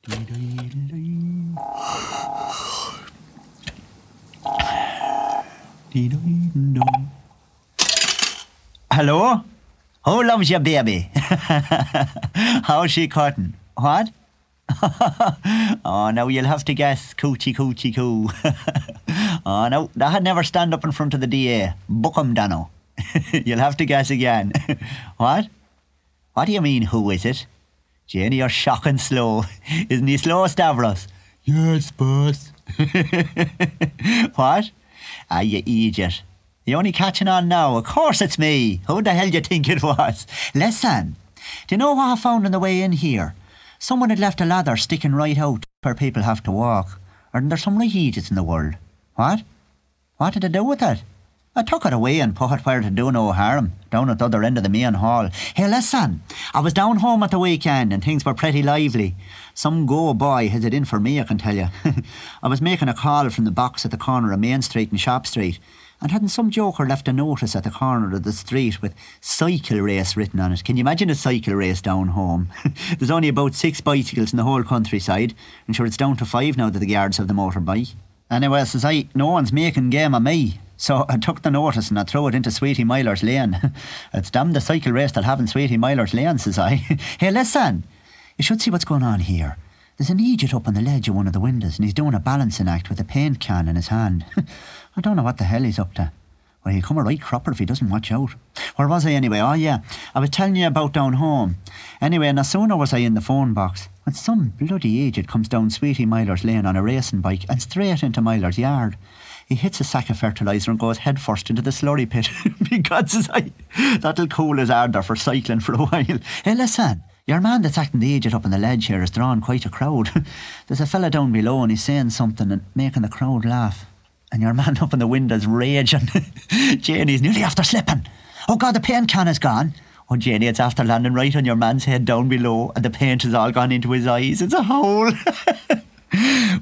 Hello? Who loves your baby? How's she cutting? What? Oh, now you'll have to guess. Coochie, coochie, coo. Oh, no, that had never stand up in front of the DA. Book 'em, Dano. You'll have to guess again. What? What do you mean, who is it? Jenny, you're shocking slow. Isn't he slow, Stavros? Yes, boss. What? Ah, you idiot. You're only catching on now. Of course it's me. Who the hell do you think it was? Listen, do you know what I found on the way in here? Someone had left a ladder sticking right out where people have to walk. Aren't there some right idiots in the world? What? What did I do with it? I took it away and put it where to do no harm, down at the other end of the main hall. Hey, listen, I was down home at the weekend and things were pretty lively. Some go boy has it in for me, I can tell you. I was making a call from the box at the corner of Main Street and Shop Street, and hadn't some joker left a notice at the corner of the street with cycle race written on it. Can you imagine a cycle race down home? There's only about 6 bicycles in the whole countryside, and sure it's down to 5 now that the guards have the motorbike. Anyway, says I, no one's making game of me. So I took the notice and I threw it into Sweetie Myler's Lane. It's damn the cycle race they'll have in Sweetie Myler's Lane, says I. Hey, listen, you should see what's going on here. There's an idiot up on the ledge of one of the windows and he's doing a balancing act with a paint can in his hand. I don't know what the hell he's up to. Well, he'll come a right cropper if he doesn't watch out. Where was I anyway? Oh yeah, I was telling you about down home. Anyway, no sooner was I in the phone box when some bloody idiot comes down Sweetie Myler's Lane on a racing bike and straight into Myler's yard. He hits a sack of fertiliser and goes headfirst into the slurry pit. Because says I, that'll cool his ardour for cycling for a while. Hey, listen, your man that's acting the idiot up on the ledge here has drawn quite a crowd. There's a fella down below and he's saying something and making the crowd laugh. And your man up in the window's raging. Janie's nearly after slipping. Oh God, the paint can is gone. Oh Janie, it's after landing right on your man's head down below and the paint has all gone into his eyes. It's a hole.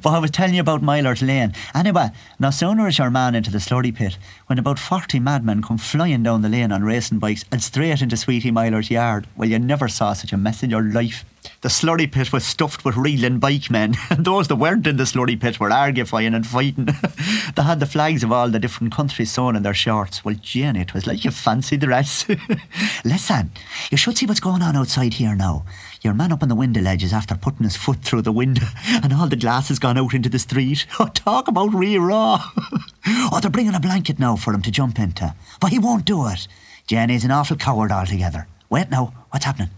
But I was telling you about Myler's Lane. Anyway, no sooner is your man into the slurry pit when about 40 madmen come flying down the lane on racing bikes and straight into Sweetie Myler's yard. Well, you never saw such a mess in your life. The slurry pit was stuffed with reeling bike men, and those that weren't in the slurry pit were argufying and fighting. They had the flags of all the different countries sewn in their shorts. Well, Jane, it was like a fancy dress. Listen, you should see what's going on outside here now. Your man up on the window ledge is after putting his foot through the window and all the glass has gone out into the street. Oh, talk about real raw. Oh, they're bringing a blanket now for him to jump into. But he won't do it. Jenny's an awful coward altogether. Wait now, what's happening?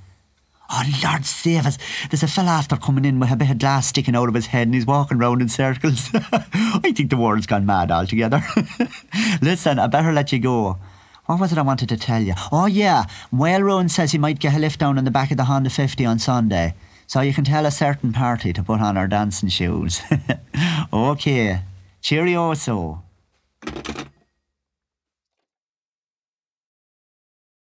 Oh, Lord save us. There's a fella after coming in with a bit of glass sticking out of his head and he's walking round in circles. I think the world's gone mad altogether. Listen, I better let you go. What was it I wanted to tell you? Oh yeah, Whale says he might get a lift down in the back of the Honda 50 on Sunday. So you can tell a certain party to put on our dancing shoes. Okay, cheerio so.